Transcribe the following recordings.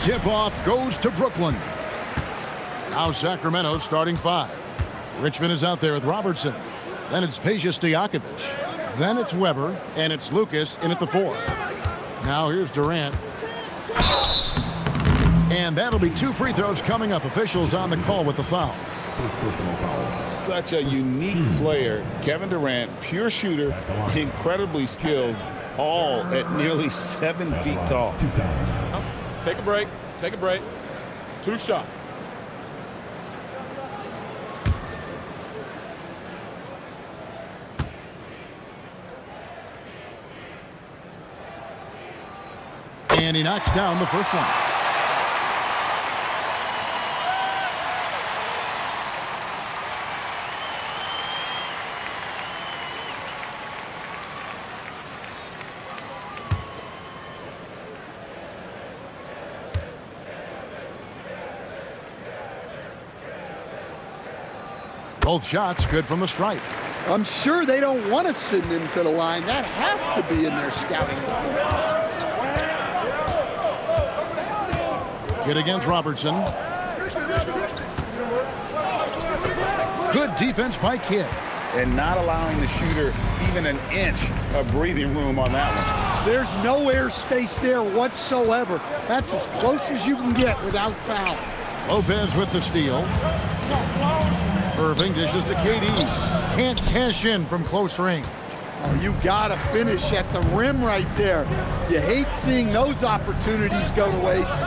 Tip-off goes to Brooklyn. Now Sacramento starting 5. Richmond is out there with Robertson. Then it's Peja Stojakovic. Then it's Weber, and it's Lucas in at the 4. Now here's Durant. And that'll be 2 free throws coming up. Officials on the call with the foul. Such a unique player. Kevin Durant, pure shooter, incredibly skilled, all at nearly 7 feet tall. Take a break. Take a break. 2 shots. And he knocks down the first one. Both shots good from the stripe. I'm sure they don't want to send him to the line. That has to be in their scouting report. Kid against Robertson. Good defense by Kidd. And not allowing the shooter even an inch of breathing room on that one. There's no air space there whatsoever. That's as close as you can get without foul. Lopez with the steal. Irving dishes to KD. Can't cash in from close range. Oh, you gotta finish at the rim right there. You hate seeing those opportunities go to waste.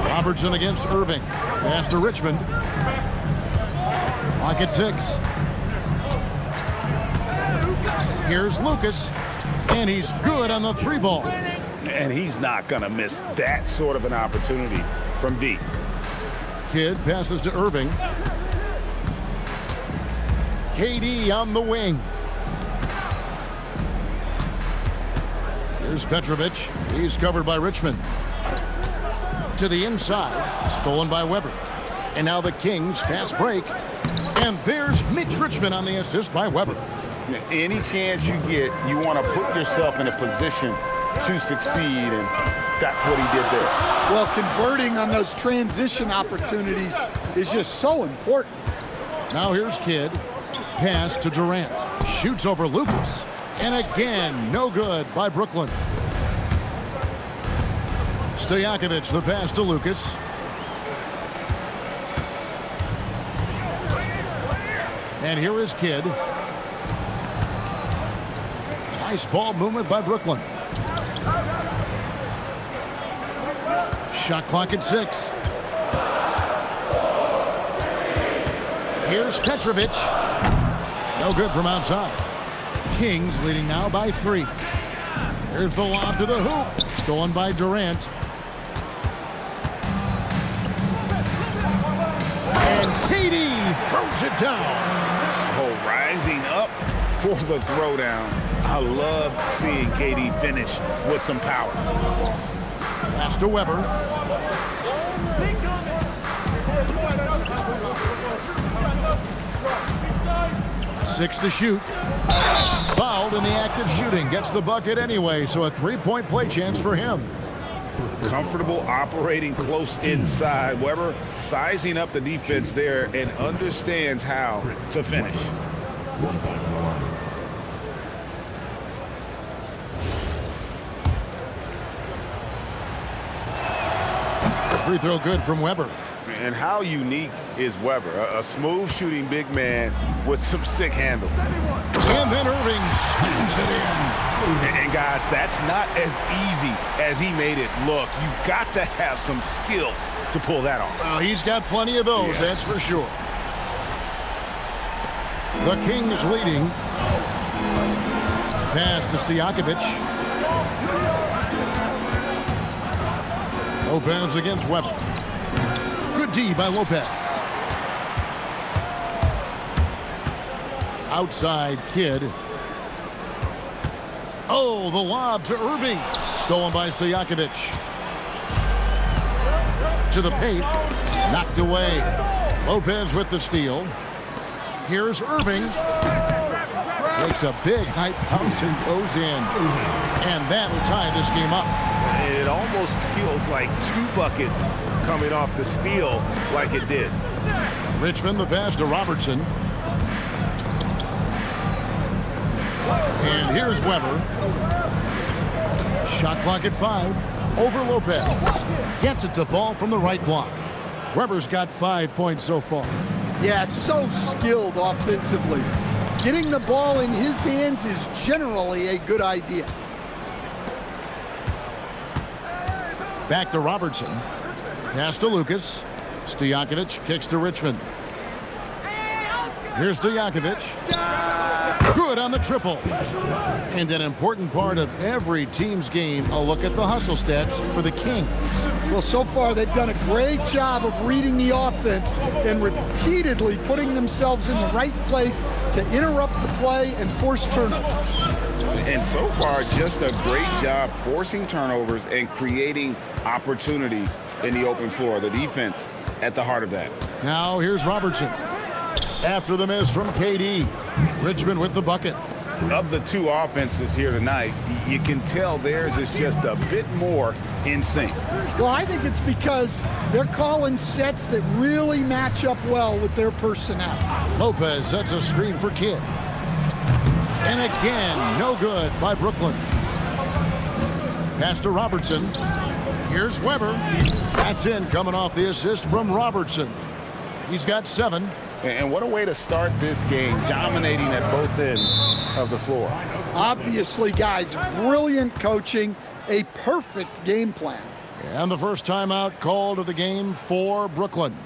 Robertson against Irving. Pass to Richmond. Clock at 6. Here's Lucas. And he's good on the 3 ball. And he's not gonna miss that sort of an opportunity from deep. Kidd passes to Irving. KD on the wing. Here's Petrovic. He's covered by Richmond. To the inside. Stolen by Weber. And now the Kings fast break. And there's Mitch Richmond on the assist by Weber. Any chance you get, you want to put yourself in a position to succeed, and that's what he did there. Well, converting on those transition opportunities is just so important. Now here's Kidd. Pass to Durant. Shoots over Lucas. And again, no good by Brooklyn. Stojakovic, the pass to Lucas. And here is Kidd. Nice ball movement by Brooklyn. Shot clock at 6. Here's Petrovic. No good from outside. Kings leading now by 3. Here's the lob to the hoop. Stolen by Durant. And KD throws it down. Oh, rising up for the throwdown. I love seeing KD finish with some power. Pass to Weber. Six to shoot. Fouled in the act of shooting. Gets the bucket anyway, so a 3-point play chance for him. Comfortable operating close inside. Weber sizing up the defense there and understands how to finish. Free throw good from Weber. And how unique is Weber? A smooth shooting big man with some sick handles. And then Irving slams it in. And guys, that's not as easy as he made it look. You've got to have some skills to pull that off. Well, he's got plenty of those, that's for sure. The Kings leading. Pass to Stojakovic. Lopez against Weber. Good D by Lopez. Outside Kidd. Oh, the lob to Irving. Stolen by Stojakovic. To the paint. Knocked away. Lopez with the steal. Here's Irving. Makes a big high bounce and goes in. And that'll tie this game up. It almost feels like 2 buckets coming off the steal like it did. Richmond the pass to Robertson. And here's Weber. Shot clock at 5. Over Lopez. Gets it to fall from the right block. Weber's got 5 points so far. Yeah, so skilled offensively. Getting the ball in his hands is generally a good idea. Back to Robertson. Pass to Lucas. Stojakovic kicks to Richmond. Here's Stojakovic. Good on the triple. And an important part of every team's game, a look at the hustle stats for the Kings. Well, so far they've done a great job of reading the offense and repeatedly putting themselves in the right place to interrupt the play and force turnovers. And so far, just a great job forcing turnovers and creating opportunities in the open floor. The defense at the heart of that. Now here's Robertson. After the miss from KD. Richmond with the bucket. Of the 2 offenses here tonight, you can tell theirs is just a bit more in sync. Well, I think it's because they're calling sets that really match up well with their personnel. Lopez sets a screen for Kidd. And again, no good by Brooklyn. Pass to Robertson. Here's Weber. That's in, coming off the assist from Robertson. He's got 7. And what a way to start this game, dominating at both ends of the floor. Obviously, guys, brilliant coaching, a perfect game plan. And the first timeout called of the game for Brooklyn.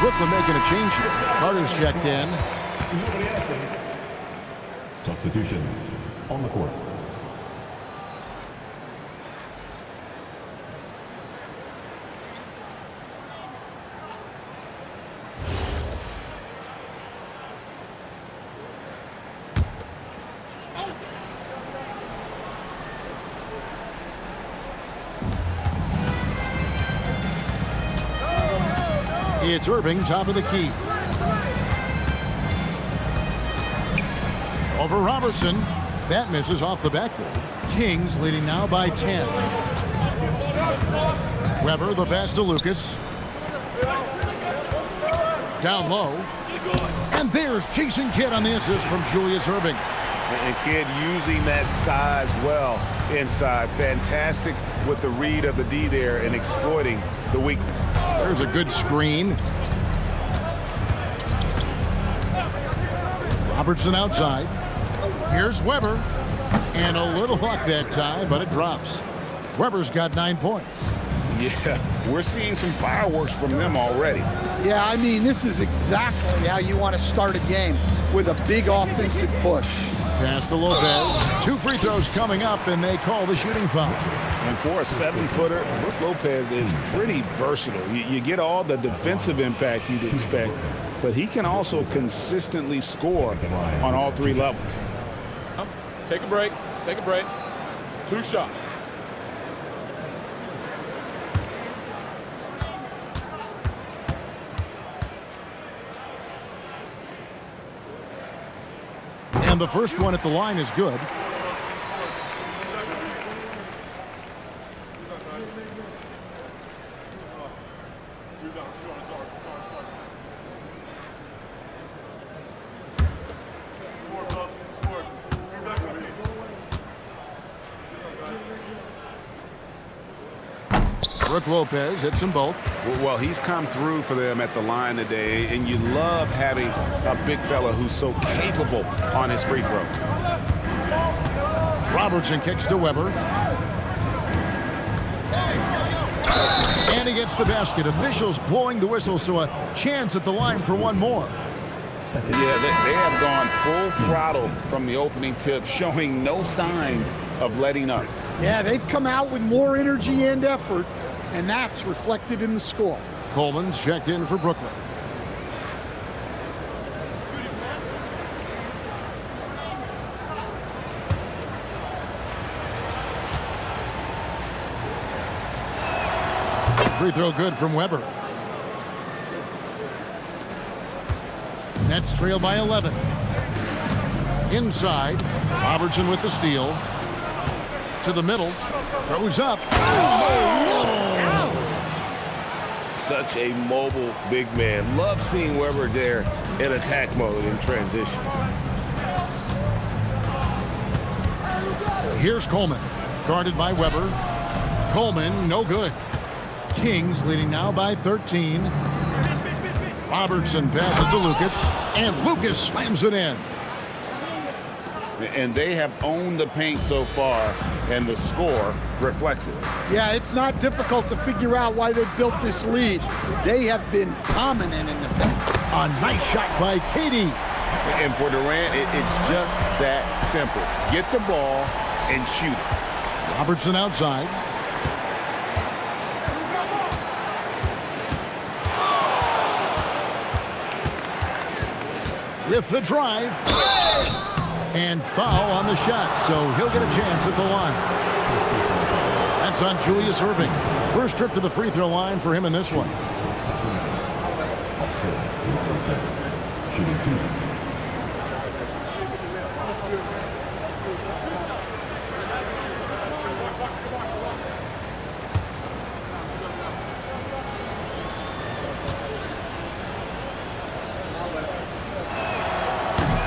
Brooklyn making a change here. Carter's checked in. Substitutions on the court. It's Irving, top of the key. Over Robertson. That misses off the backboard. Kings leading now by 10. Weber, the pass to Lucas. Down low. And there's Jason Kidd on the assist from Julius Irving. And Kidd using that size well inside. Fantastic with the read of the D there and exploiting the weakness. There's a good screen. Robertson outside. Here's Weber. And a little luck that time, but it drops. Weber's got 9 points. Yeah, we're seeing some fireworks from them already. Yeah, I mean, this is exactly how you want to start a game, with a big offensive push. Pass to Lopez. 2 free throws coming up, and they call the shooting foul. And for a 7-footer, Brook Lopez is pretty versatile. You get all the defensive impact you'd expect, but he can also consistently score on all 3 levels. Take a break. Take a break. 2 shots. And the first one at the line is good. Brook Lopez hits them both. Well, he's come through for them at the line today, and you love having a big fella who's so capable on his free throw. Robertson kicks to Weber. And he gets the basket. Officials blowing the whistle, so a chance at the line for one more. Yeah, they have gone full throttle from the opening tip, showing no signs of letting up. Yeah, they've come out with more energy and effort, and that's reflected in the score. Coleman's checked in for Brooklyn. Free throw good from Weber. Nets trail by 11. Inside, Robertson with the steal. To the middle, throws up. Such a mobile big man. Love seeing Weber there in attack mode in transition. Here's Coleman, guarded by Weber. Coleman, no good. Kings leading now by 13. Robertson passes to Lucas, and Lucas slams it in. And they have owned the paint so far, and the score reflects it. Yeah, it's not difficult to figure out why they built this lead. They have been dominant in the paint. A nice shot by Katie. And for Durant, it's just that simple. Get the ball and shoot it. Robertson outside. With the drive. And foul on the shot, so he'll get a chance at the line. That's on Julius Irving. First trip to the free throw line for him in this one.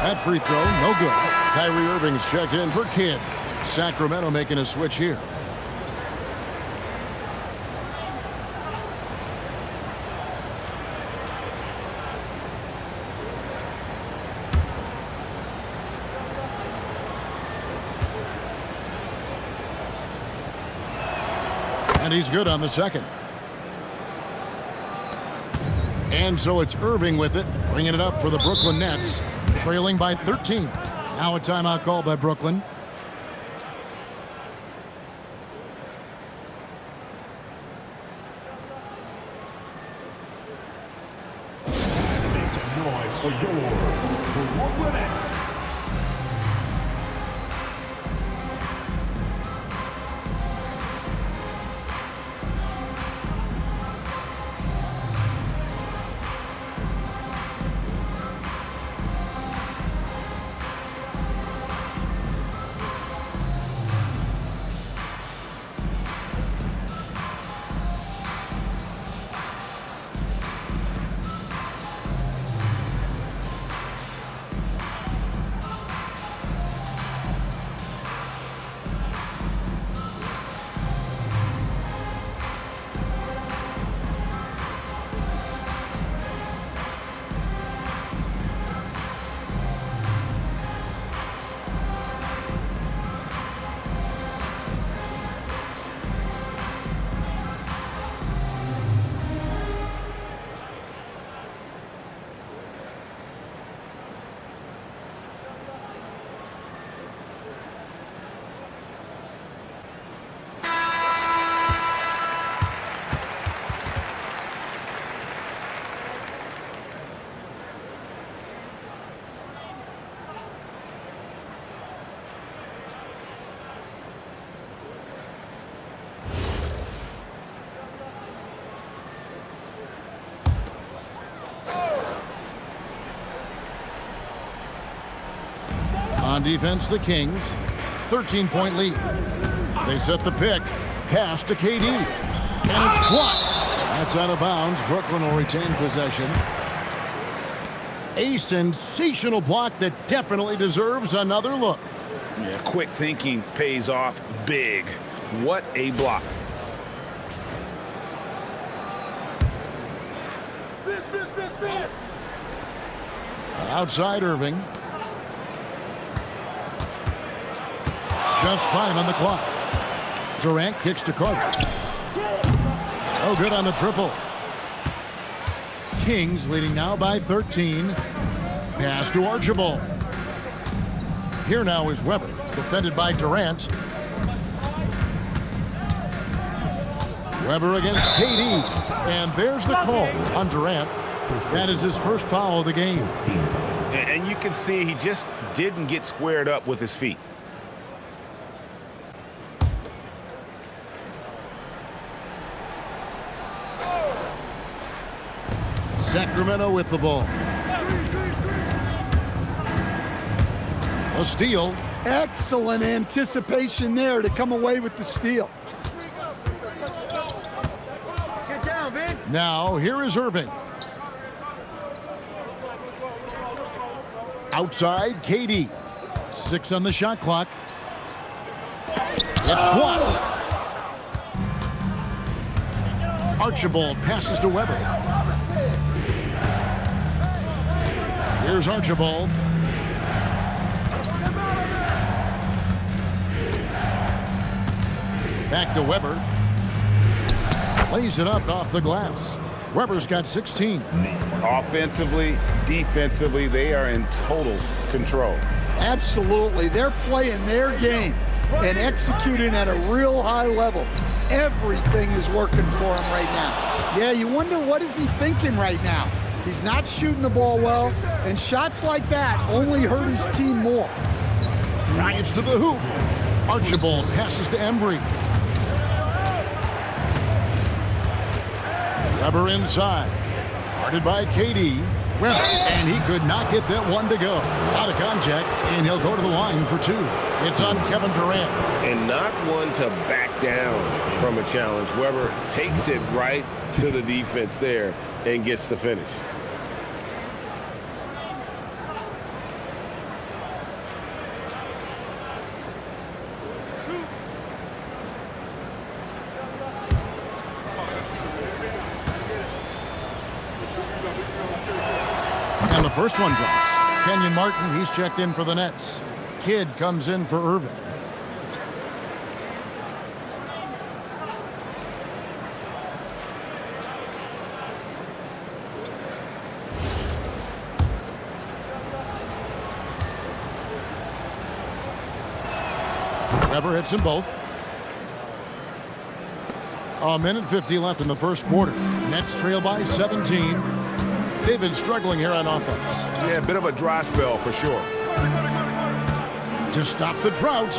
That free throw, no good. Kyrie Irving's checked in for Kidd. Sacramento making a switch here. And he's good on the second. And so it's Irving with it, bringing it up for the Brooklyn Nets, trailing by 13. Now a timeout call by Brooklyn. Noise for your Brooklyn Nets. On defense, the Kings. 13-point lead. They set the pick. Pass to KD. And it's blocked. That's out of bounds. Brooklyn will retain possession. A sensational block that definitely deserves another look. Yeah, quick thinking pays off big. What a block. Vince. Outside Irving. Just 5 on the clock. Durant kicks to Carter. Oh, good on the triple. Kings leading now by 13. Pass to Archibald. Here now is Weber, defended by Durant. Weber against KD. And there's the call on Durant. That is his first foul of the game. And you can see he just didn't get squared up with his feet. Sacramento with the ball. A steal. Excellent anticipation there to come away with the steal. Now, here is Irving. Outside, KD. 6 on the shot clock. It's blocked. Archibald passes to Weber. Here's Archibald. Back to Weber. Lays it up off the glass. Weber's got 16. Offensively, defensively, they are in total control. Absolutely. They're playing their game and executing at a real high level. Everything is working for him right now. Yeah, you wonder what is he thinking right now. He's not shooting the ball well, and shots like that only hurt his team more. Drives to the hoop. Archibald passes to Embry. Weber inside. Guarded by KD. Weber, and he could not get that one to go. Out of contact, and he'll go to the line for 2. It's on Kevin Durant. And not one to back down from a challenge. Weber takes it right to the defense there and gets the finish. And the first one drops. Kenyon Martin, he's checked in for the Nets. Kidd comes in for Irving. Weber hits them both. A minute 50 left in the first quarter. Nets trail by 17. They've been struggling here on offense. Yeah, a bit of a dry spell for sure. To stop the drought,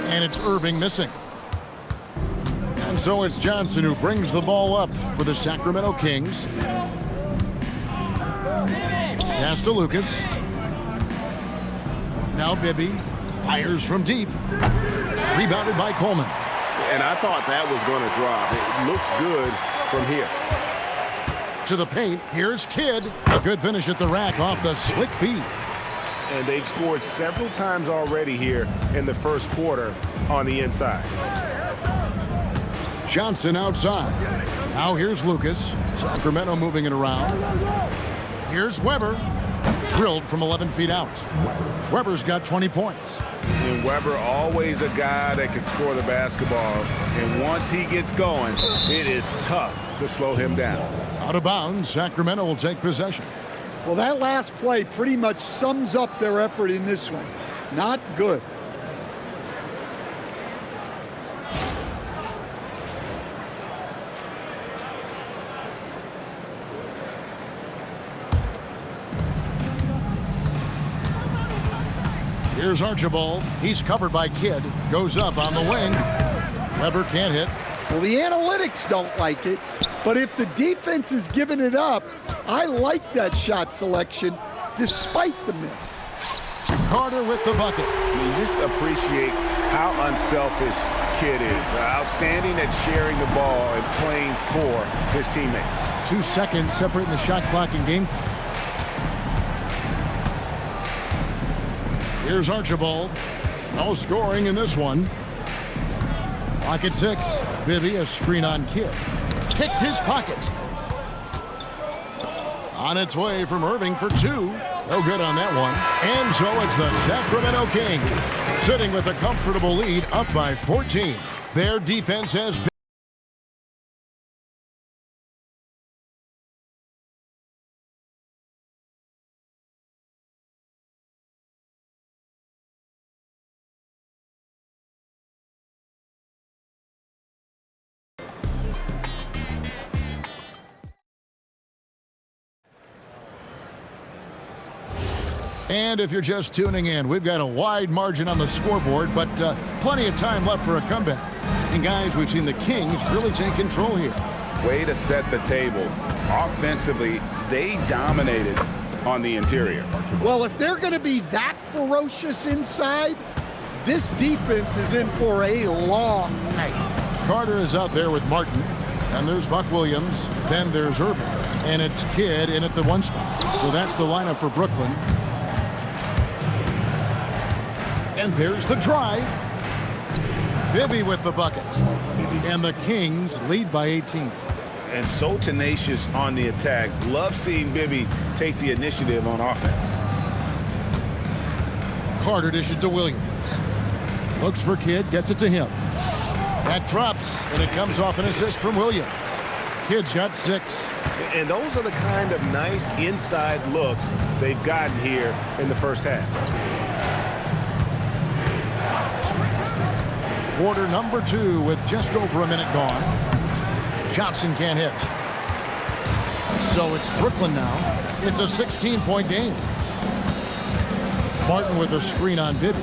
and it's Irving missing. And so it's Johnson who brings the ball up for the Sacramento Kings. Pass to Lucas. Now Bibby fires from deep. Rebounded by Coleman. And I thought that was going to drop. It looked good from here. To the paint, here's Kidd. A good finish at the rack off the slick feed. And they've scored several times already here in the first quarter on the inside. Johnson outside. Now here's Lucas. Sacramento moving it around. Here's Weber. Drilled from 11 feet out. Weber's got 20 points. And Weber, always a guy that can score the basketball. And once he gets going, it is tough to slow him down. Out of bounds, Sacramento will take possession. Well, that last play pretty much sums up their effort in this one. Not good. Here's Archibald. He's covered by Kidd. Goes up on the wing. Weber can't hit. Well, the analytics don't like it, but if the defense is giving it up, I like that shot selection despite the miss. Carter with the bucket. You just appreciate how unselfish kid is. Outstanding at sharing the ball and playing for his teammates. 2 seconds separating the shot clock and game. Here's Archibald. No scoring in this one. Pocket 6. Bibby, a screen on Kidd. Kicked his pocket. On its way from Irving for 2. No good on that one. And so it's the Sacramento Kings sitting with a comfortable lead up by 14. Their defense has been And if you're just tuning in, we've got a wide margin on the scoreboard, but plenty of time left for a comeback. And guys, we've seen the Kings really take control here. Way to set the table. Offensively, they dominated on the interior. Well, if they're going to be that ferocious inside, this defense is in for a long night. Carter is out there with Martin. And there's Buck Williams. Then there's Irving. And it's Kidd in at the 1 spot. So that's the lineup for Brooklyn. And there's the drive. Bibby with the bucket. And the Kings lead by 18. And so tenacious on the attack. Love seeing Bibby take the initiative on offense. Carter dishes to Williams. Looks for Kidd, gets it to him. That drops, and it comes off an assist from Williams. Kidd's got 6. And those are the kind of nice inside looks they've gotten here in the first half. Quarter number 2 with just over a minute gone. Johnson can't hit. So it's Brooklyn now. It's a 16-point game. Martin with a screen on Bibby.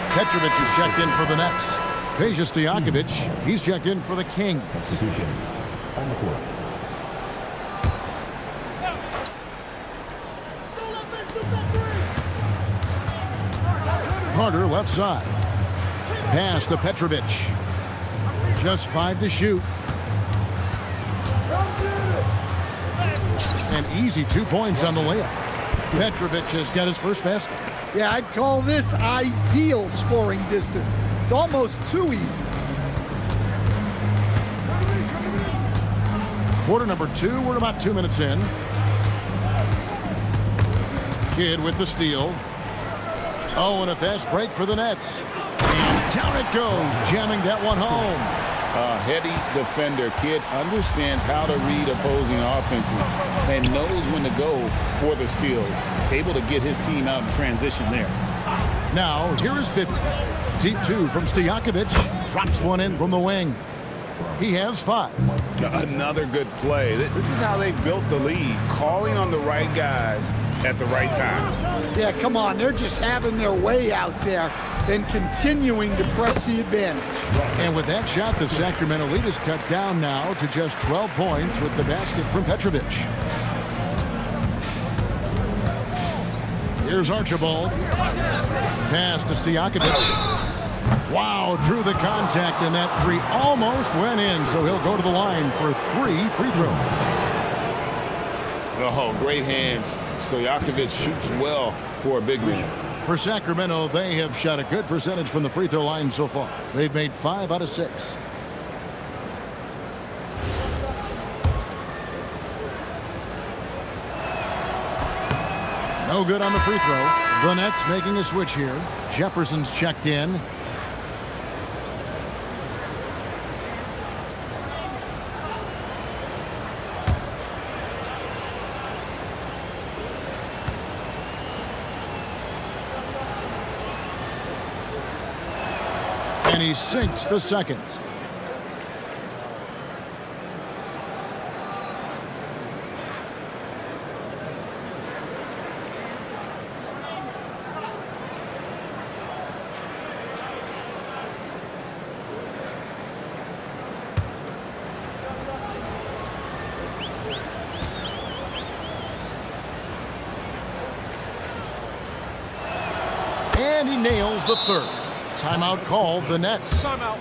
Petrovic is checked in for the Nets. Peja Stojakovic, he's checked in for the Kings. On the court. Carter left side. Pass to Petrovic. Just 5 to shoot. An easy 2 points on the layup. Petrovic has got his first basket. Yeah, I'd call this ideal scoring distance. It's almost too easy. Quarter number 2, we're about 2 minutes in. Kidd with the steal. Oh, and a fast break for the Nets. And down it goes, jamming that one home. A heady defender. Kidd understands how to read opposing offenses and knows when to go for the steal. Able to get his team out in transition there. Now, here is Bibby. Deep 2 from Stojakovic. Drops one in from the wing. He has 5. Another good play. This is how they built the lead, calling on the right guys at the right time. Yeah, come on. They're just having their way out there and continuing to press the advantage. And with that shot, the Sacramento lead is cut down now to just 12 points with the basket from Petrovic. Here's Archibald. Pass to Stojakovic. Wow, drew the contact, and that 3 almost went in, so he'll go to the line for 3 free throws. Oh, great hands. Stojakovic shoots well for a big man. For Sacramento, they have shot a good percentage from the free throw line so far. They've made 5 out of 6. No good on the free throw. The Nets making a switch here. Jefferson's checked in. And he sinks the second. And he nails the third. Timeout called the Nets. Timeout.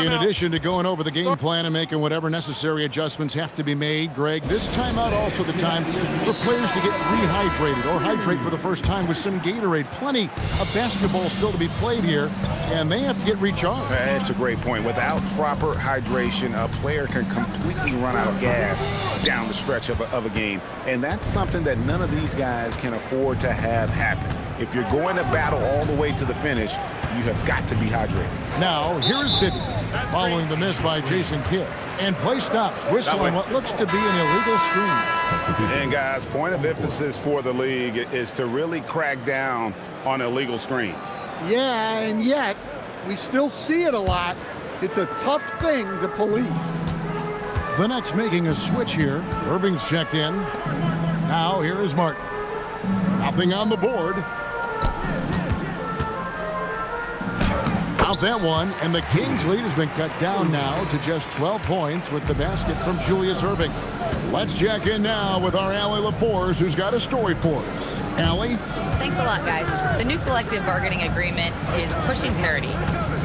In addition to going over the game plan and making whatever necessary adjustments have to be made, Greg, this timeout also the time for players to get rehydrated or hydrate for the first time with some Gatorade. Plenty of basketball still to be played here, and they have to get recharged. That's a great point. Without proper hydration, a player can completely run out of gas down the stretch of a game, and that's something that none of these guys can afford to have happen. If you're going to battle all the way to the finish, you have got to be hydrated. Now, here's Bibby, following the miss by Jason Kidd. And play stops, whistle on what looks to be an illegal screen. And guys, point of emphasis for the league is to really crack down on illegal screens. Yeah, and yet we still see it a lot. It's a tough thing to police. The Nets making a switch here. Irving's checked in. Now, here is Martin. Nothing on the board. Out that one, and the Kings' lead has been cut down now to just 12 points with the basket from Julius Irving. Let's check in now with our Allie LaForce, who's got a story for us. Allie? Thanks a lot, guys. The new collective bargaining agreement is pushing parity.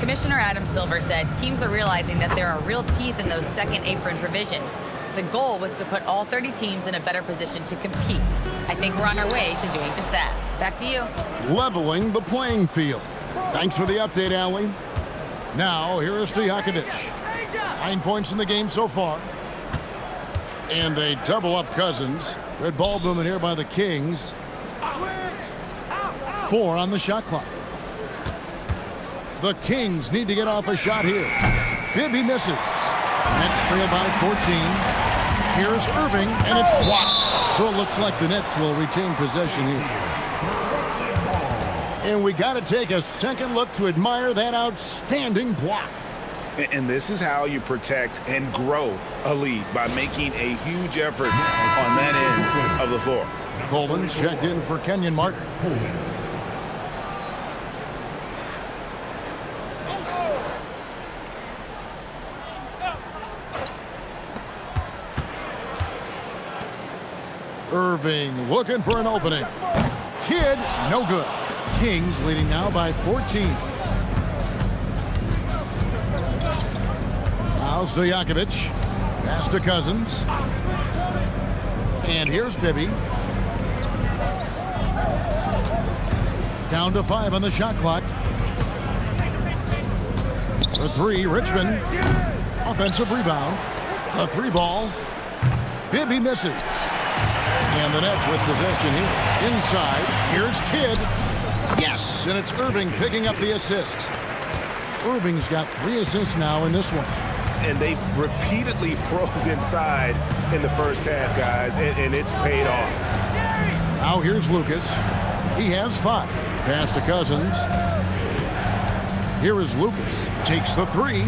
Commissioner Adam Silver said teams are realizing that there are real teeth in those second apron provisions. The goal was to put all 30 teams in a better position to compete. I think we're on our way to doing just that. Back to you. Leveling the playing field. Thanks for the update, Allie. Now, here is Stojakovic. 9 points in the game so far. And they double up Cousins. Good ball movement here by the Kings. 4 on the shot clock. The Kings need to get off a shot here. Bibby misses. Nets trail by 14. Here's Irving, and it's blocked. So it looks like the Nets will retain possession here. And we got to take a second look to admire that outstanding block. And this is how you protect and grow a lead, by making a huge effort on that end of the floor. Coleman's checked in for Kenyon Martin. Irving looking for an opening. Kidd, no good. Kings leading now by 14. Now Stojakovic. Pass to Cousins. And here's Bibby. Down to 5 on the shot clock. The 3, Richmond. Offensive rebound. The 3 ball. Bibby misses. And the Nets with possession here. Inside, here's Kidd. Yes, and it's Irving picking up the assist. Irving's got 3 assists now in this one. And they've repeatedly probed inside in the first half, guys, and it's paid off. Now here's Lucas. He has 5. Pass to Cousins. Here is Lucas. Takes the 3.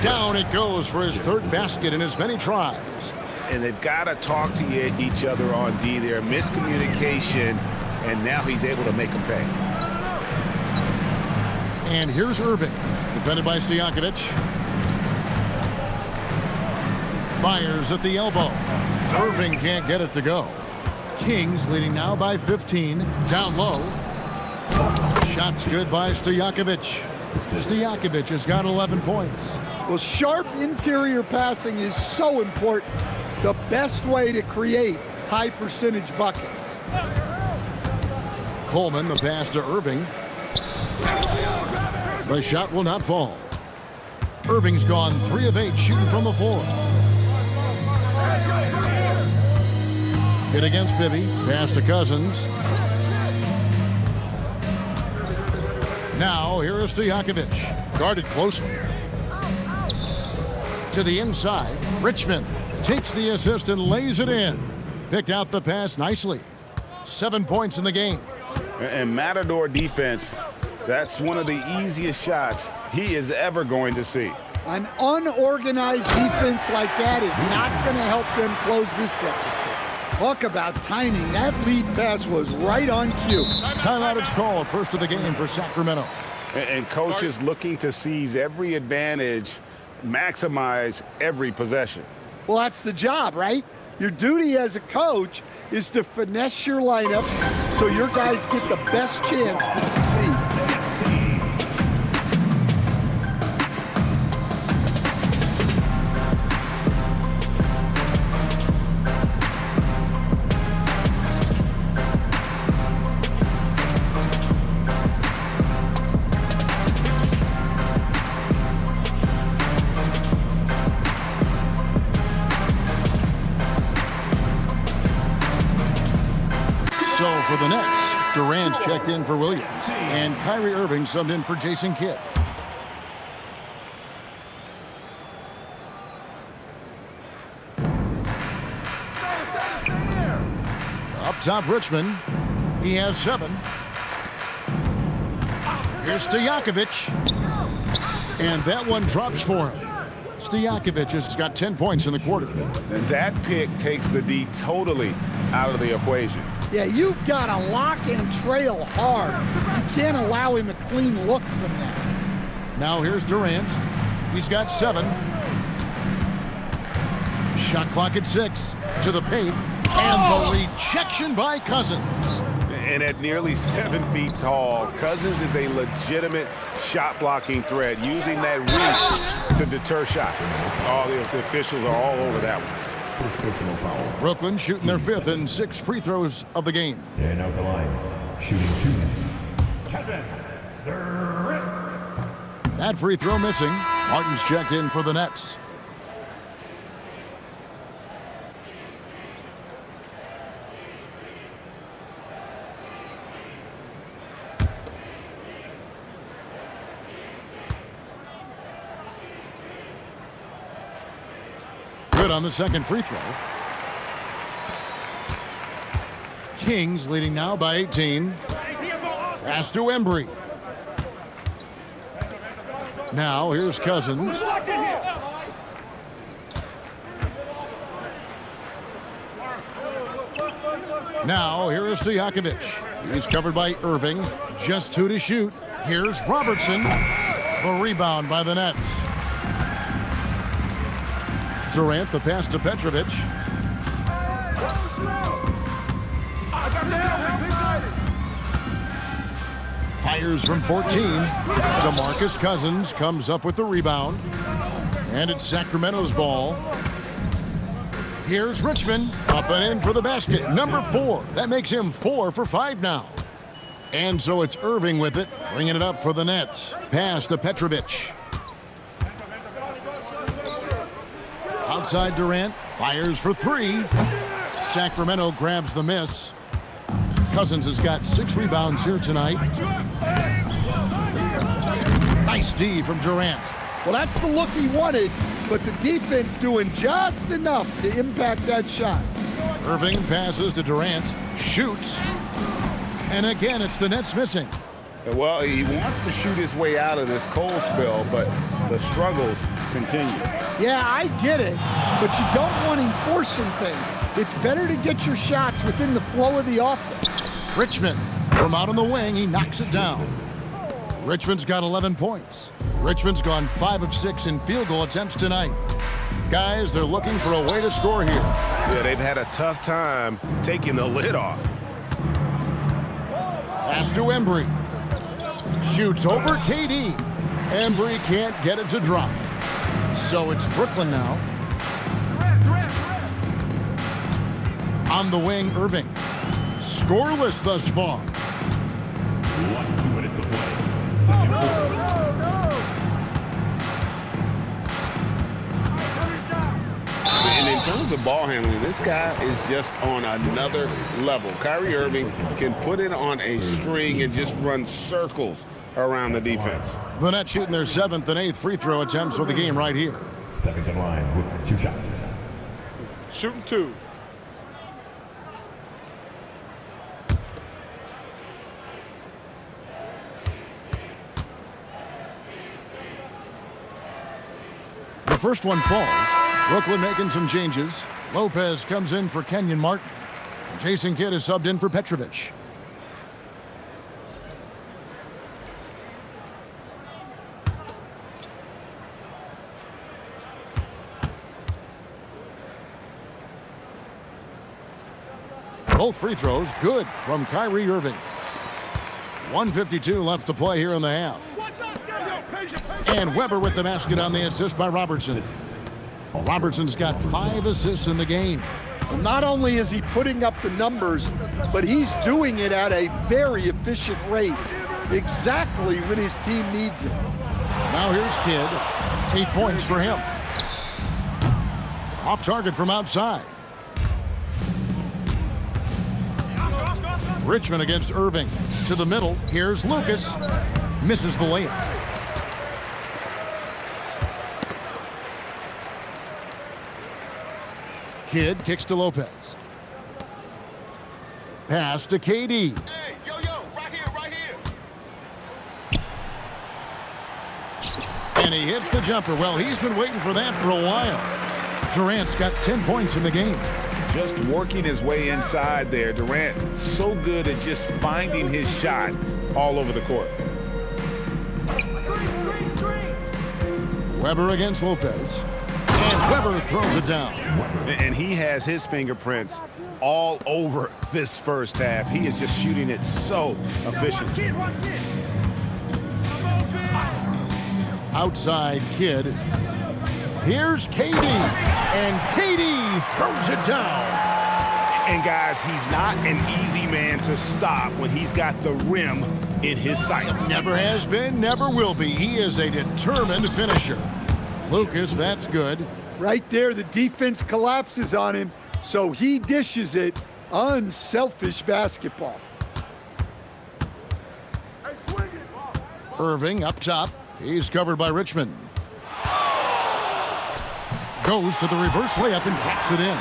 Down it goes for his 3rd basket in as many tries. And they've got to talk to each other on D there. Miscommunication, and now he's able to make them pay. And here's Irving, defended by Stojakovic. Fires at the elbow. Irving can't get it to go. Kings leading now by 15. Down low. Shots good by Stojakovic. Stojakovic has got 11 points. Well, sharp interior passing is so important. The best way to create high percentage buckets. Coleman, the pass to Irving. The shot will not fall. Irving's gone 3 of 8 shooting from the floor. Hit against Bibby. Pass to Cousins. Now here is Stojakovic. Guarded closely. To the inside. Richmond takes the assist and lays it in. Picked out the pass nicely. 7 points in the game. And Matador defense, that's one of the easiest shots he is ever going to see. An unorganized defense like that is not going to help them close this deficit. Talk about timing. That lead pass was right on cue. Timeout is called. First of the game for Sacramento. And coaches looking to seize every advantage, maximize every possession. Well, that's the job, right? Your duty as a coach is to finesse your lineups so your guys get the best chance to succeed. the Nets, Durant's checked in for Williams, and Kyrie Irving subbed in for Jason Kidd. Up top, Richmond. He has 7. Here's Stojakovic. And that one drops for him. Stojakovic has got 10 points in the quarter. And that pick takes the D totally out of the equation. Yeah, you've got to lock and trail hard. You can't allow him a clean look from that. Now here's Durant. He's got 7. Shot clock at 6. To the paint. And the rejection by Cousins. And at nearly 7 feet tall, Cousins is a legitimate shot-blocking threat, using that reach to deter shots. Oh, the officials are all over that one. First personal foul. Brooklyn shooting their 5th and 6th free throws of the game. And out the line, shooting 2 minutes. Kevin Durant. That free throw missing. Martin's checked in for the Nets. Good on the second free throw. Kings leading now by 18. Pass to Embry. Now here's Cousins. Now here is Stojakovic. He's covered by Irving. Just 2 to shoot. Here's Robertson. The rebound by the Nets. Durant, the pass to Petrovic. Fires from 14. DeMarcus Cousins comes up with the rebound. And it's Sacramento's ball. Here's Richmond. Up and in for the basket. Number 4. That makes him 4 for 5 now. And so it's Irving with it, bringing it up for the Nets. Pass to Petrovic. Outside Durant, fires for 3. Sacramento grabs the miss. Cousins has got 6 rebounds here tonight. Nice D from Durant. Well, that's the look he wanted, but the defense doing just enough to impact that shot. Irving passes to Durant, shoots, and again it's the Nets missing. Well, he wants to shoot his way out of this cold spell, but the struggles continue. Yeah, I get it, but you don't want him forcing things. It's better to get your shots within the flow of the offense. Richmond, from out on the wing, he knocks it down. Richmond's got 11 points. Richmond's gone 5 of 6 in field goal attempts tonight. Guys, they're looking for a way to score here. Yeah, they've had a tough time taking the lid off. Pass to Embry. Shoots over KD. Embry can't get it to drop. So it's Brooklyn now. On the wing, Irving. Scoreless thus far. Last 2 minutes to play. Second quarter. And in terms of ball handling, this guy is just on another level. Kyrie Irving can put it on a string and just run circles around the defense. The Nets shooting their 7th and 8th free throw attempts for the game right here. Stepping to the line with 2 shots. Shooting 2. The first one falls. Brooklyn making some changes. Lopez comes in for Kenyon Martin. Jason Kidd is subbed in for Petrovic. Both free throws good from Kyrie Irving. 1:52 left to play here in the half. And Weber with the basket on the assist by Robertson. Robertson's got 5 assists in the game. Well, not only is he putting up the numbers, but he's doing it at a very efficient rate. Exactly when his team needs it. Now here's Kidd. 8 points for him. Off target from outside. Richmond against Irving. To the middle. Here's Lucas. Misses the layup. Kidd kicks to Lopez. Pass to KD. Hey, yo, right here. And he hits the jumper. Well, he's been waiting for that for a while. Durant's got 10 points in the game. Just working his way inside there. Durant so good at just finding his shot all over the court. Weber against Lopez. And Weber throws it down. And he has his fingerprints all over this first half. He is just shooting it so efficiently. Outside Kidd. Here's KD. And KD throws it down. And guys, he's not an easy man to stop when he's got the rim in his sights. Never has been, never will be. He is a determined finisher. Lucas, that's good. Right there, the defense collapses on him, so he dishes it. Unselfish basketball. Irving up top. He's covered by Richmond. Goes to the reverse layup and taps it in.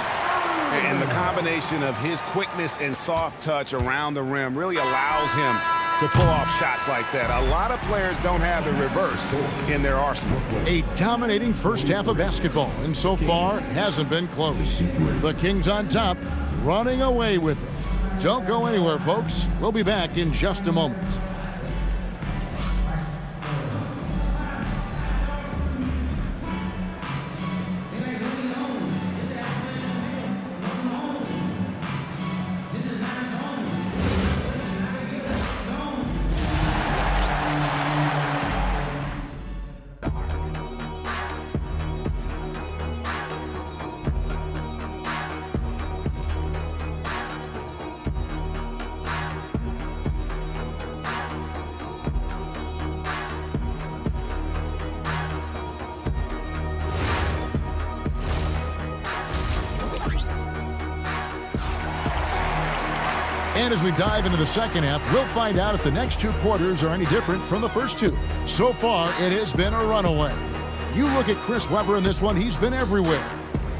And the combination of his quickness and soft touch around the rim really allows him to pull off shots like that. A lot of players don't have the reverse in their arsenal. A dominating first half of basketball, and so far hasn't been close. The Kings on top, running away with it. Don't go anywhere, folks. We'll be back in just a moment. And as we dive into the second half, we'll find out if the next two quarters are any different from the first two. So far, it has been a runaway. You look at Chris Webber in this one, he's been everywhere.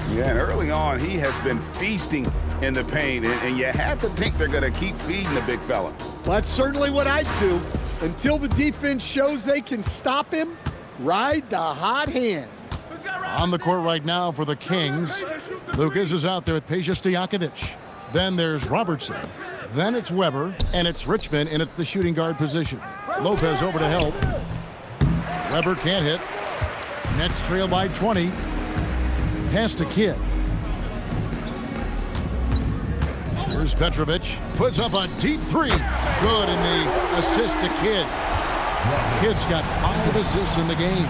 Yeah, and early on, he has been feasting in the paint, and you have to think they're going to keep feeding the big fella. Well, that's certainly what I'd do. Until the defense shows they can stop him, ride the hot hand. On the court right now for the Kings, Lucas is out there with Peja Stojakovic. Then there's Robertson. Then it's Weber, and it's Richmond in at the shooting guard position. Lopez over to help. Weber can't hit. Nets trail by 20. Pass to Kidd. Here's Petrovic. Puts up a deep three. Good, and the assist to Kidd. Kidd's got 5 assists in the game.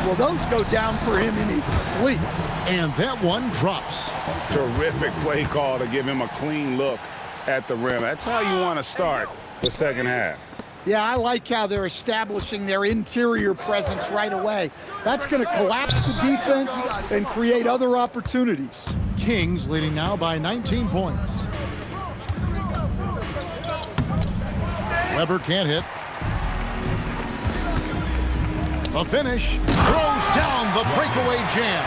Well, those go down for him in his sleep. And that one drops. Terrific play call to give him a clean look at the rim. That's how you want to start the second half. Yeah, I like how they're establishing their interior presence right away. That's going to collapse the defense and create other opportunities. Kings leading now by 19 points. Weber can't hit. A finish. Throws down the breakaway jam.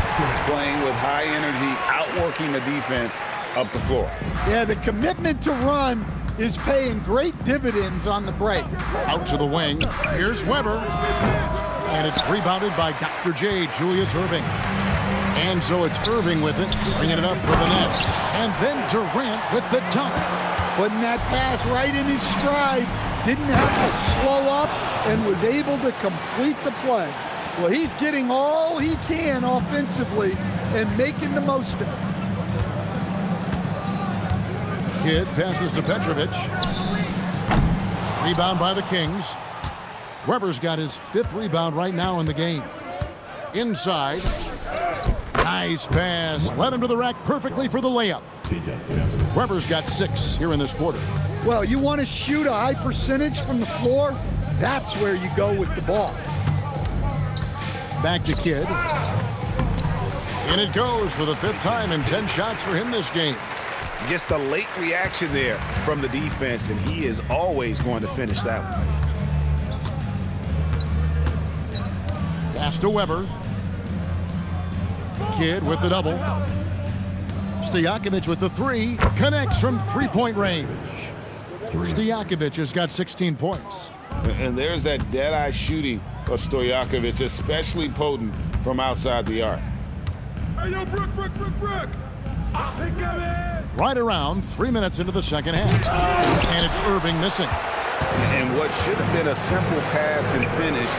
Playing with high energy, outworking the defense up the floor. Yeah, the commitment to run is paying great dividends on the break. Out to the wing. Here's Weber. And it's rebounded by Dr. J, Julius Irving. And so it's Irving with it, bringing it up for the Nets. And then Durant with the dunk. Putting that pass right in his stride. Didn't have to slow up and was able to complete the play. Well, he's getting all he can offensively and making the most of it. Kidd passes to Petrovic. Rebound by the Kings. Weber's got his 5th rebound right now in the game. Inside. Nice pass. Led him to the rack perfectly for the layup. Weber's got 6 here in this quarter. Well, you want to shoot a high percentage from the floor? That's where you go with the ball. Back to Kidd. And it goes for the 5th time in 10 shots for him this game. Just a late reaction there from the defense, and he is always going to finish that one. Pass to Weber. Kidd with the double. Stojakovic with the three. Connects from three-point range. Stojakovic has got 16 points. And there's that dead-eye shooting of Stojakovic, especially potent from outside the arc. Hey, yo, Brook. Right around 3 minutes into the second half. And it's Irving missing. And what should have been a simple pass and finish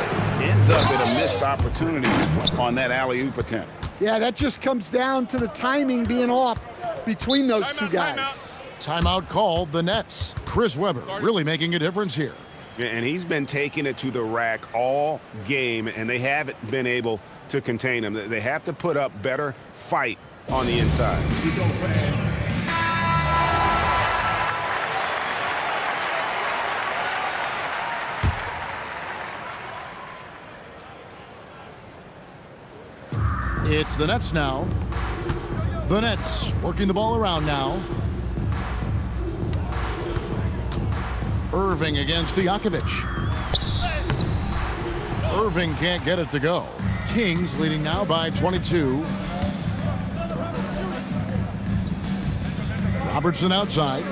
ends up in a missed opportunity on that alley-oop attempt. Yeah, that just comes down to the timing being off between those two guys. Timeout called the Nets. Chris Webber really making a difference here. And he's been taking it to the rack all game, and they haven't been able to contain him. They have to put up better fight on the inside. It's the Nets now. The Nets working the ball around now. Irving against Stojakovic. Irving can't get it to go. Kings leading now by 22. Robertson outside.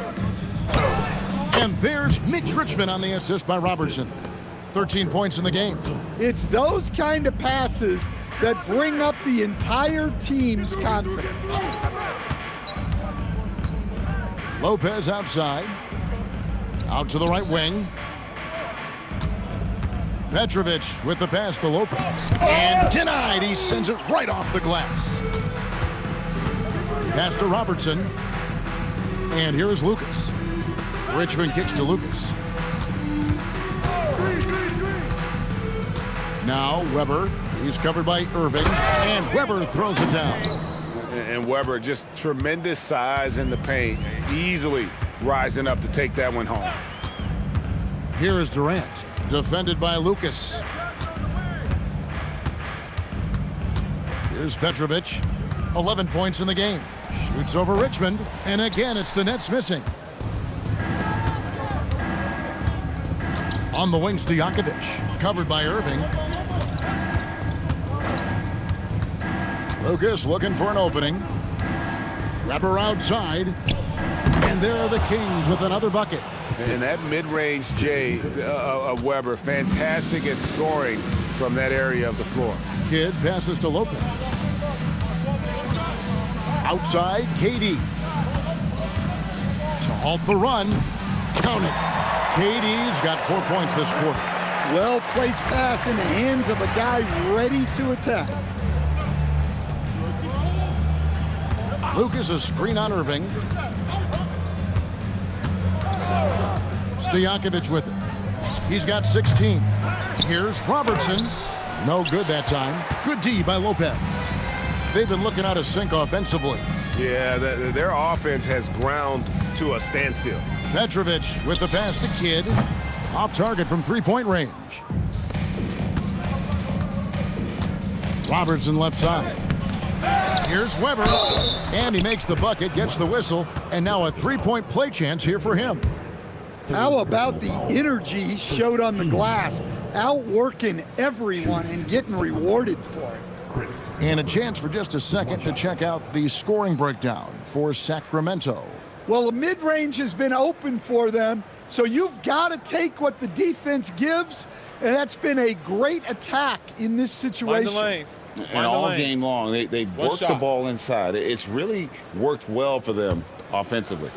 And there's Mitch Richmond on the assist by Robertson. 13 points in the game. It's those kind of passes that bring up the entire team's confidence. Lopez outside. Out to the right wing. Petrovic with the pass to Lopez. And denied. He sends it right off the glass. Pass to Robertson. And here is Lucas. Richmond kicks to Lucas. Now Weber. He's covered by Irving. And Weber throws it down. And Weber, just tremendous size in the paint. Easily rising up to take that one home. Here is Durant. Defended by Lucas. Here's Petrovic. 11 points in the game. Shoots over Richmond. And again, it's the Nets missing. On the wing, Stojakovic. Covered by Irving. Lucas looking for an opening. Grabber outside. And there are the Kings with another bucket. And that mid-range J of Weber, fantastic at scoring from that area of the floor. Kidd passes to Lopez. Outside, KD. To halt the run. Count it. KD's got 4 points this quarter. Well-placed pass in the hands of a guy ready to attack. Lucas a screen on Irving. Stojakovic with it. He's got 16. Here's Robertson. No good that time. Good D by Lopez. They've been looking out of sync offensively. Yeah, their offense has ground to a standstill. Petrovic with the pass to Kidd. Off target from three-point range. Robertson left side. Here's Weber. And he makes the bucket, gets the whistle, and now a three-point play chance here for him. How about the energy he showed on the glass, outworking everyone and getting rewarded for it. And a chance for just a second to check out the scoring breakdown for Sacramento. Well, the mid-range has been open for them, so you've got to take what the defense gives, and that's been a great attack in this situation. Find the lanes. And all game long, they worked the ball inside. It's really worked well for them offensively.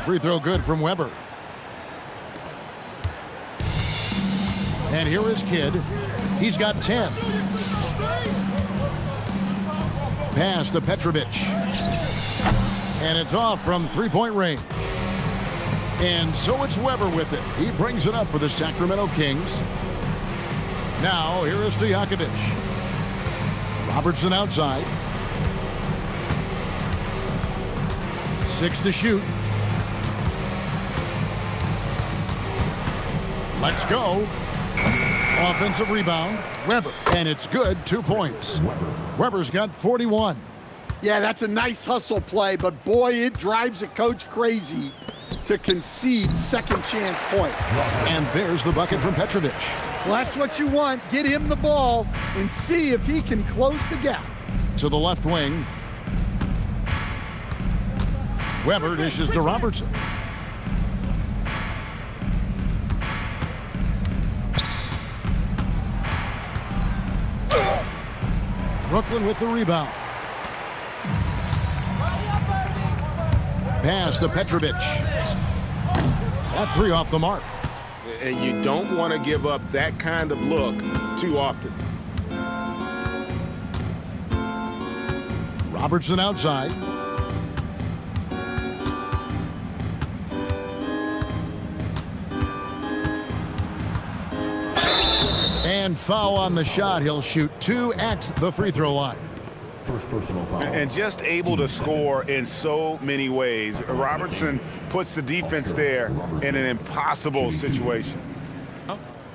Free throw good from Weber. And here is Kidd. He's got 10. Pass to Petrovic. And it's off from three-point range. And so it's Weber with it. He brings it up for the Sacramento Kings. Now here is Stojakovic. Robertson outside. 6 to shoot. Let's go. Offensive rebound, Weber. And it's good, 2 points. Weber's got 41. Yeah, that's a nice hustle play, but boy, it drives a coach crazy to concede second chance point. And there's the bucket from Petrovic. Well, that's what you want. Get him the ball and see if he can close the gap. To the left wing. Weber dishes to Robertson. Brooklyn with the rebound. Pass to Petrovic. That three off the mark. And you don't want to give up that kind of look too often. Robertson outside. And foul on the shot. He'll shoot 2 at the free throw line. First personal foul. And just able to score in so many ways. Robertson puts the defense there in an impossible situation.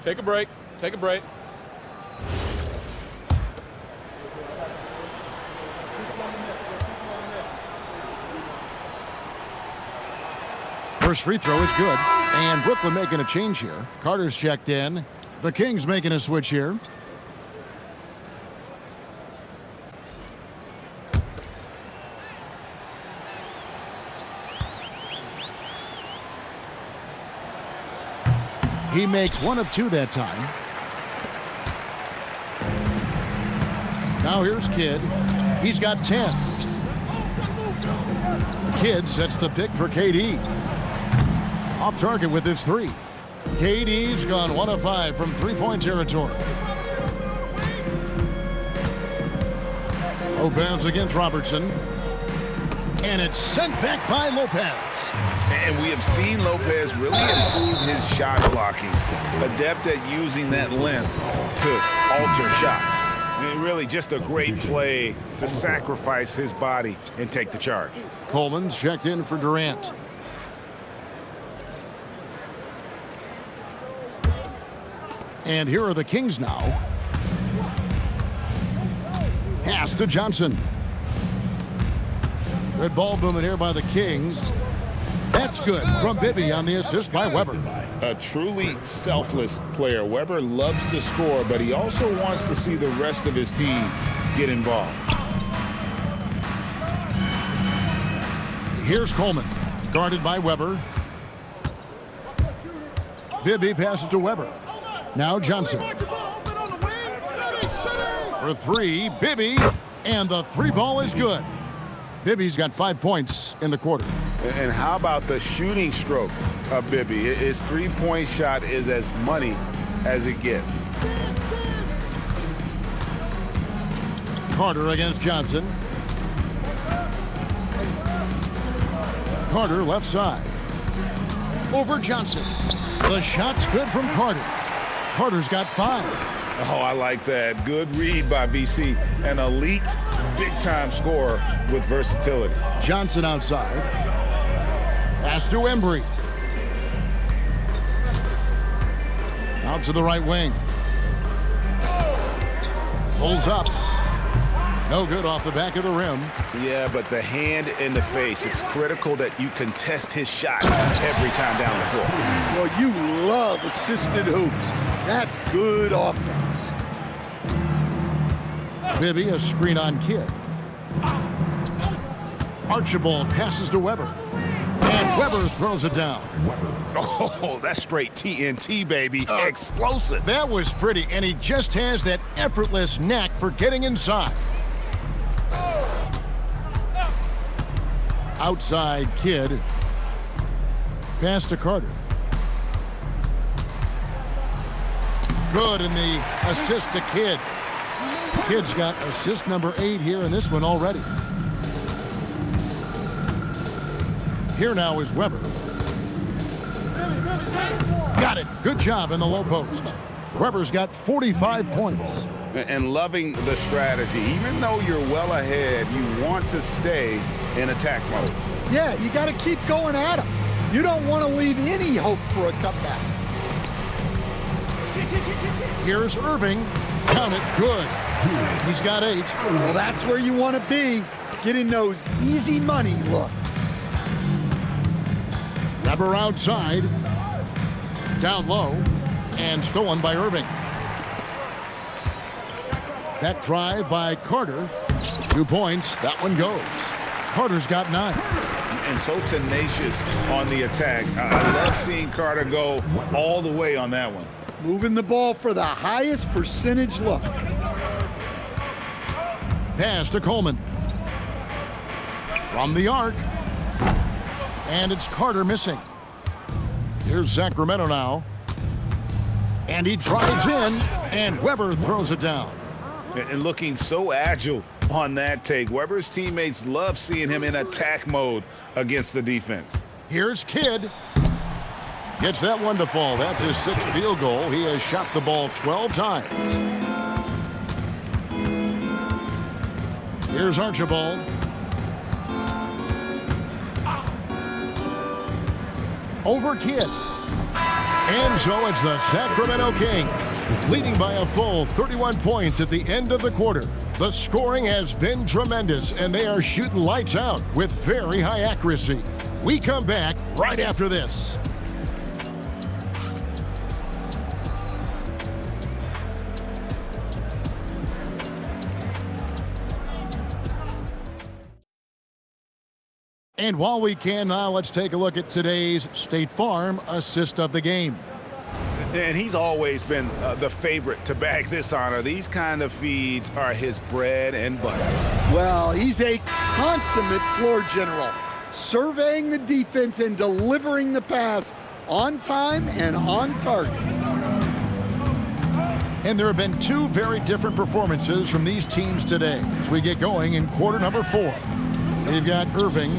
Take a break. Take a break. First free throw is good. And Brooklyn making a change here. Carter's checked in. The Kings making a switch here. He makes 1 of 2 that time. Now here's Kidd. He's got 10. Kidd sets the pick for KD. Off target with his 3. KD's gone 1 of 5 from three-point territory. Lopez against Robertson. And it's sent back by Lopez. And we have seen Lopez really improve his shot blocking. Adept at using that length to alter shots. And really just a great play to sacrifice his body and take the charge. Coleman's checked in for Durant. And here are the Kings now. Pass to Johnson. Good ball movement here by the Kings. That's good from Bibby on the assist by Weber. A truly selfless player. Weber loves to score, but he also wants to see the rest of his team get involved. Here's Coleman, guarded by Weber. Bibby passes to Weber. Now Johnson. For 3, Bibby, and the 3 ball is good. Bibby's got 5 points in the quarter. And how about the shooting stroke of Bibby? His three-point shot is as money as it gets. Carter against Johnson. Carter left side. Over Johnson. The shot's good from Carter. Carter's got 5. Oh, I like that. Good read by BC. An elite, big-time scorer with versatility. Johnson outside. Pass to Embry. Out to the right wing. Pulls up. No good off the back of the rim. Yeah, but the hand in the face. It's critical that you contest his shots every time down the floor. Well, you love assisted hoops. That's good offense. Bibby, a screen on Kidd. Archibald passes to Weber. And Weber throws it down. Oh, that's straight TNT, baby. Explosive. That was pretty, and he just has that effortless knack for getting inside. Outside Kidd. Pass to Carter. Good in the assist to Kidd. Kidd's got assist number 8 here in this one already. Here now is Weber. Got it. Good job in the low post. Weber's got 45 points. And loving the strategy. Even though you're well ahead, you want to stay in attack mode. Yeah, you got to keep going at him. You don't want to leave any hope for a comeback. Here's Irving. Count it. Good. He's got 8. Well, that's where you want to be, getting those easy money looks. Weber outside. Down low. And stolen by Irving. That drive by Carter. 2 points. That one goes. Carter's got 9. And so tenacious on the attack. I love seeing Carter go all the way on that one. Moving the ball for the highest percentage look. Pass to Coleman. From the arc. And it's Carter missing. Here's Sacramento now. And he drives in, and Weber throws it down. And looking so agile on that take. Weber's teammates love seeing him in attack mode against the defense. Here's Kidd. Gets that one to fall. That's his 6th field goal. He has shot the ball 12 times. Here's Archibald. Over Kidd. And so it's the Sacramento Kings, leading by a full 31 points at the end of the quarter. The scoring has been tremendous, and they are shooting lights out with very high accuracy. We come back right after this. And while we can now, let's take a look at today's State Farm assist of the game. And he's always been the favorite to bag this honor. These kind of feeds are his bread and butter. Well, he's a consummate floor general, surveying the defense and delivering the pass on time and on target. And there have been 2 very different performances from these teams today as we get going in quarter number 4. We've got Irving.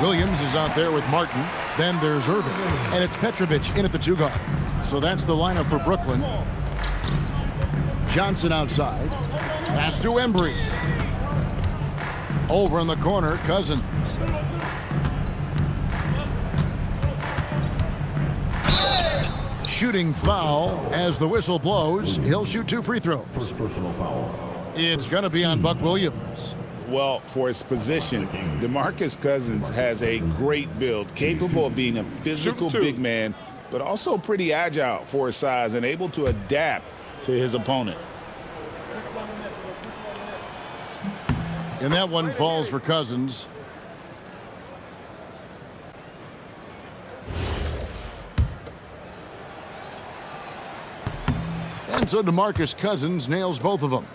Williams is out there with Martin. Then there's Irving. And it's Petrovic in at the 2 guard. So that's the lineup for Brooklyn. Johnson outside. Pass to Embry. Over in the corner, Cousins. Shooting foul as the whistle blows. He'll shoot 2 free throws. First personal foul. It's going to be on Buck Williams. Well, for his position, DeMarcus Cousins has a great build, capable of being a physical big man, but also pretty agile for his size and able to adapt to his opponent. And that one falls for Cousins. And so DeMarcus Cousins nails both of them.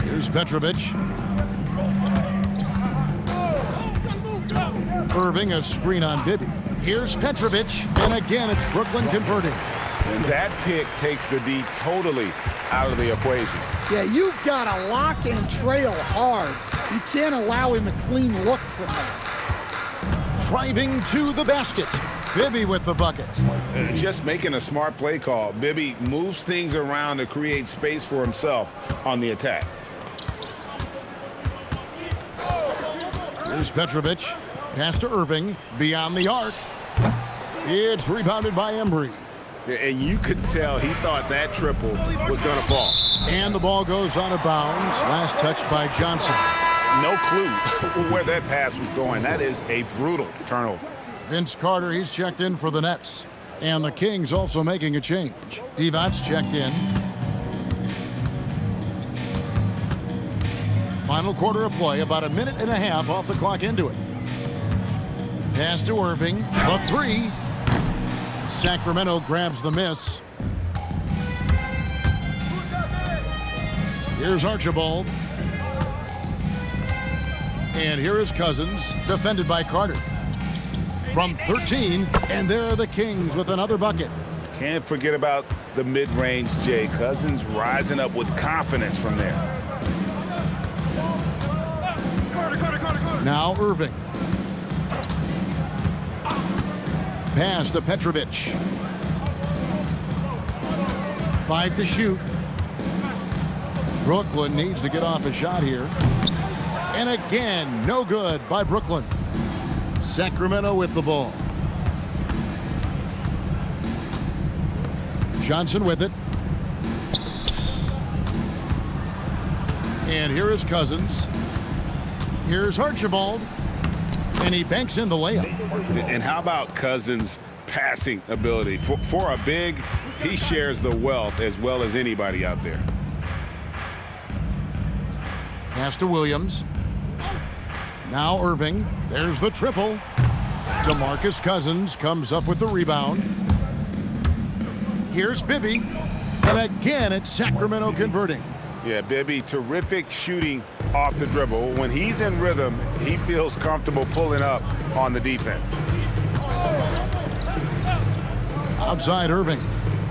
Here's Petrovic. Irving, a screen on Bibby. Here's Petrovic, and again it's Brooklyn converting. And that pick takes the D totally out of the equation. Yeah, you've got to lock and trail hard. You can't allow him a clean look from that. Driving to the basket. Bibby with the bucket. Just making a smart play call. Bibby moves things around to create space for himself on the attack. Here's Petrovic. Pass to Irving. Beyond the arc. It's rebounded by Embry. And you could tell he thought that triple was going to fall. And the ball goes out of bounds. Last touch by Johnson. No clue where that pass was going. That is a brutal turnover. Vince Carter, he's checked in for the Nets. And the Kings also making a change. Divot's checked in. Final quarter of play, about a minute and a half off the clock into it. Pass to Irving, the 3. Sacramento grabs the miss. Here's Archibald. And here is Cousins, defended by Carter. From 13, and there are the Kings with another bucket. Can't forget about the mid-range, Jay. Cousins rising up with confidence from there. Now Irving. Pass to Petrovic. 5 to shoot. Brooklyn needs to get off a shot here. And again, no good by Brooklyn. Sacramento with the ball. Johnson with it. And here is Cousins. Here's Archibald. And he banks in the layup. And how about Cousins' passing ability? For a big, he shares the wealth as well as anybody out there. Pass to Williams. Now Irving. There's the triple. DeMarcus Cousins comes up with the rebound. Here's Bibby. And again, it's Sacramento converting. Yeah, Bibby, terrific shooting off the dribble. When he's in rhythm, he feels comfortable pulling up on the defense. Outside Irving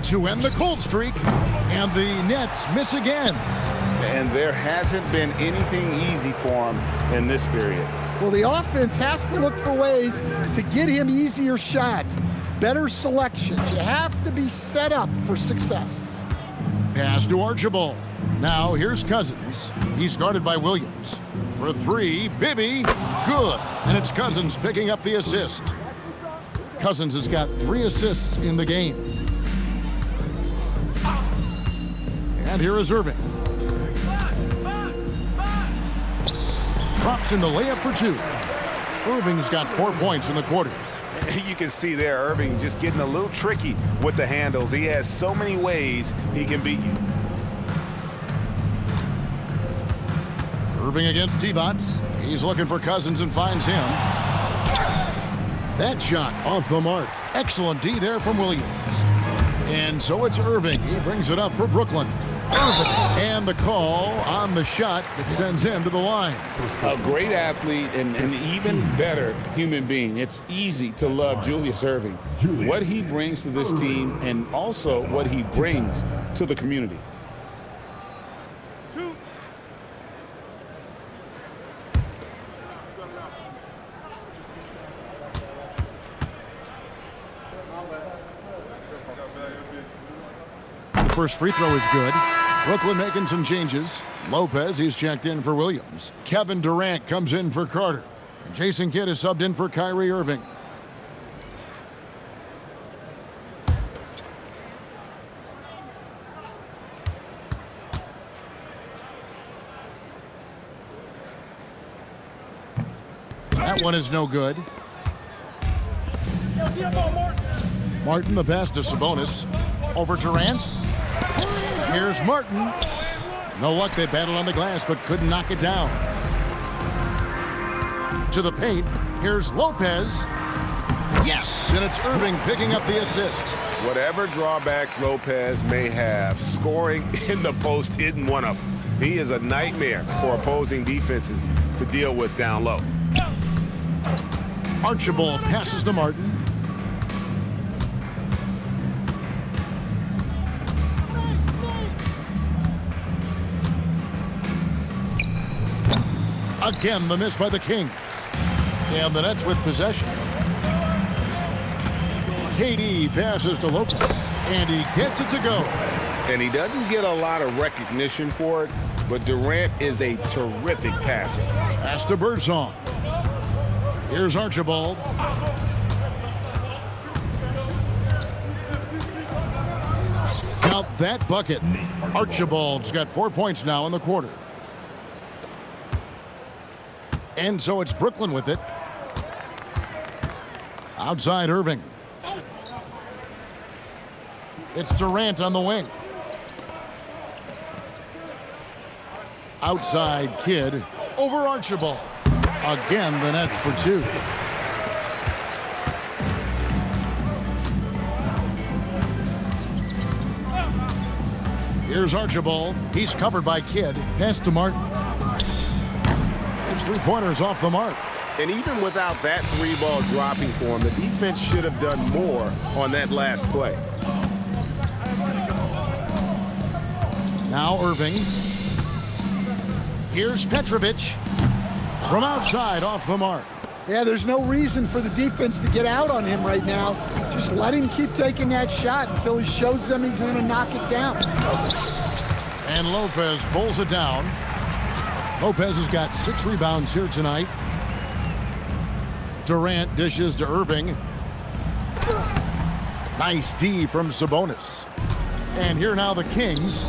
to end the cold streak. And the Nets miss again. And there hasn't been anything easy for him in this period. Well, the offense has to look for ways to get him easier shots, better selection. You have to be set up for success. Pass to Archibald. Now here's Cousins. He's guarded by Williams. For three, Bibby, good. And it's Cousins picking up the assist. Cousins has got 3 assists in the game. And here is Irving. Drops in the layup for 2. Irving's got 4 points in the quarter. You can see there, Irving just getting a little tricky with the handles. He has so many ways he can beat you. Irving against Divac. He's looking for Cousins and finds him. That shot off the mark. Excellent D there from Williams. And so it's Irving. He brings it up for Brooklyn. Irving. And the call on the shot that sends him to the line. A great athlete and an even better human being. It's easy to love Julius Irving. What he brings to this team and also what he brings to the community. The first free throw is good. Brooklyn making some changes. Lopez, he's checked in for Williams. Kevin Durant comes in for Carter. And Jason Kidd is subbed in for Kyrie Irving. That one is no good. Martin, the pass to Sabonis. Over Durant. Here's Martin. No luck, they battled on the glass, but couldn't knock it down. To the paint. Here's Lopez. Yes, and it's Irving picking up the assist. Whatever drawbacks Lopez may have, scoring in the post isn't one of them. He is a nightmare for opposing defenses to deal with down low. Archibald passes to Martin. Again, the miss by the Kings. And the Nets with possession. KD passes to Lopez. And he gets it to go. And he doesn't get a lot of recognition for it, but Durant is a terrific passer. Pass to Birdsong. Here's Archibald. Count that bucket. Archibald's got 4 points now in the quarter. And so it's Brooklyn with it. Outside Irving. It's Durant on the wing. Outside Kidd over Archibald. Again, the Nets for 2. Here's Archibald. He's covered by Kidd. Pass to Martin. His 3-pointers off the mark. And even without that 3-ball dropping for him, the defense should have done more on that last play. Now Irving. Here's Petrovic. From outside, off the mark. Yeah, there's no reason for the defense to get out on him right now. Just let him keep taking that shot until he shows them he's going to knock it down. And Lopez pulls it down. Lopez has got 6 rebounds here tonight. Durant dishes to Irving. Nice D from Sabonis. And here now the Kings.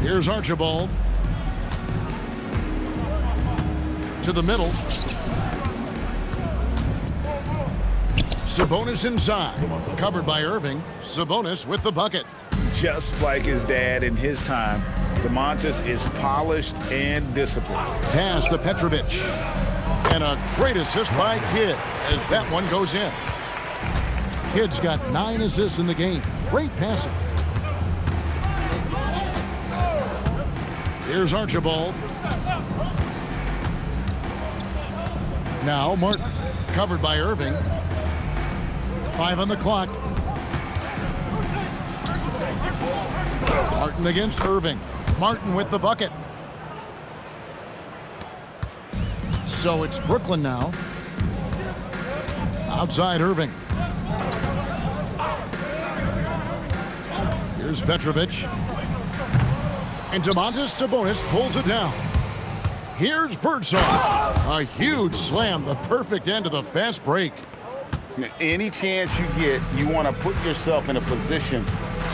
Here's Archibald. To the middle. Sabonis inside. Covered by Irving. Sabonis with the bucket. Just like his dad in his time, DeMontis is polished and disciplined. Pass to Petrovic. And a great assist by Kidd as that one goes in. Kidd's got 9 assists in the game. Great passing. Here's Archibald. Now Martin, covered by Irving. 5 on the clock. Martin against Irving. Martin with the bucket. So it's Brooklyn now. Outside Irving. Here's Petrovic. And Domantas Sabonis pulls it down. Here's Birdsong. A huge slam, the perfect end of the fast break. Any chance you get, you want to put yourself in a position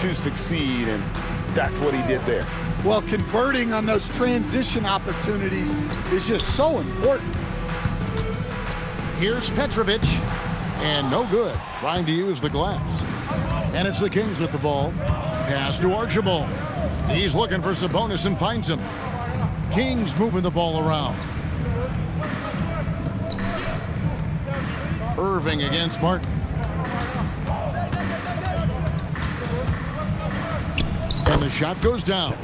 to succeed, and that's what he did there. Well, converting on those transition opportunities is just so important. Here's Petrovic. And no good, trying to use the glass. And it's the Kings with the ball. Pass to Archibald. He's looking for Sabonis and finds him. Kings moving the ball around. Irving against Martin. And the shot goes down.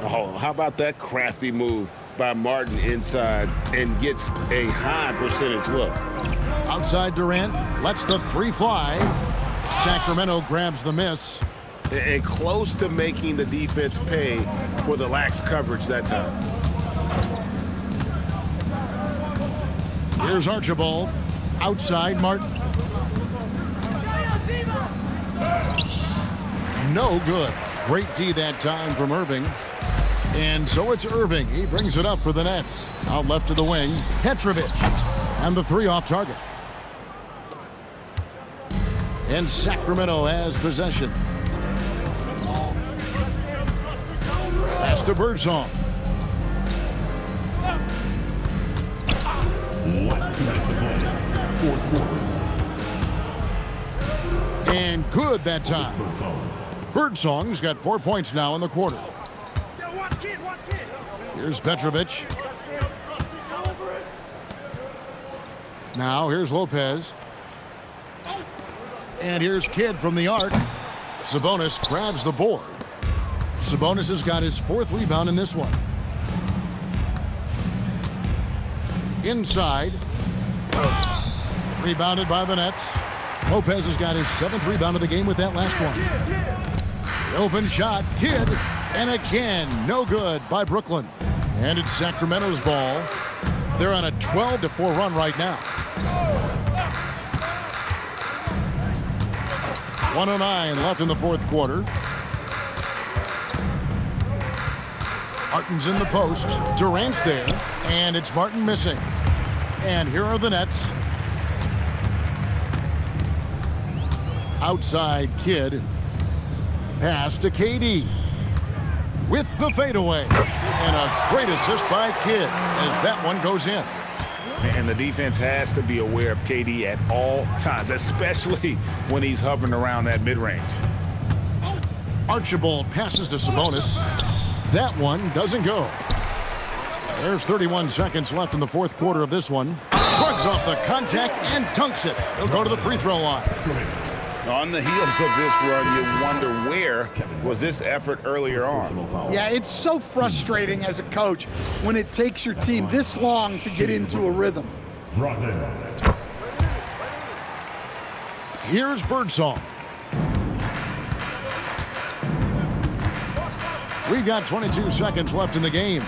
Oh, how about that crafty move by Martin inside and gets a high percentage look. Outside Durant, lets the 3 fly. Sacramento grabs the miss. And close to making the defense pay for the lax coverage that time. Here's Archibald. Outside Martin. No good. Great D that time from Irving. And so it's Irving. He brings it up for the Nets. Out left to the wing, Petrovic. And the 3 off target. And Sacramento has possession. Pass to Birdsong. And good that time. Birdsong's got 4 points now in the quarter. Here's Petrovic. Now here's Lopez. And here's Kidd from the arc. Sabonis grabs the board. Sabonis has got his 4th rebound in this one. Inside. Rebounded by the Nets. Lopez has got his 7th rebound of the game with that last one. The open shot, Kidd. And again, no good by Brooklyn. And it's Sacramento's ball. They're on a 12-4 run right now. 1:09 left in the 4th quarter. Martin's in the post. Durant's there. And it's Martin missing. And here are the Nets. Outside Kidd. Pass to KD. With the fadeaway. And a great assist by Kidd as that one goes in. And the defense has to be aware of KD at all times, especially when he's hovering around that mid-range. Archibald passes to Sabonis. That one doesn't go. There's 31 seconds left in the 4th quarter of this one. Shrugs off the contact and dunks it. He'll go to the free throw line. On the heels of this run, you wonder where was this effort earlier on. Yeah, it's so frustrating as a coach when it takes your team this long to get into a rhythm. Here's Birdsong. We've got 22 seconds left in the game.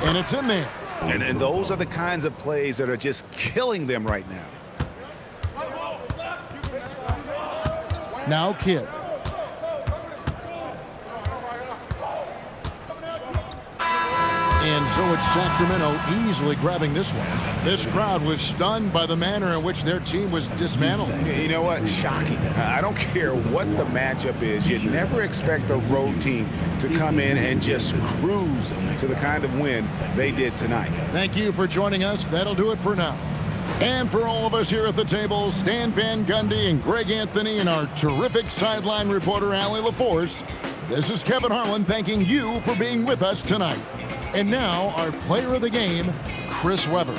And it's in there. And those are the kinds of plays that are just killing them right now. Now Kidd. And So it's Sacramento easily grabbing this one. This crowd was stunned by the manner in which their team was dismantled. You know what? Shocking. I don't care what the matchup is. You never expect a road team to come in and just cruise to the kind of win they did tonight. Thank you for joining us. That'll do it for now. And for all of us here at the table, Stan Van Gundy and Greg Anthony and our terrific sideline reporter, Allie LaForce, this is Kevin Harlan thanking you for being with us tonight. And now, our player of the game, Chris Webber.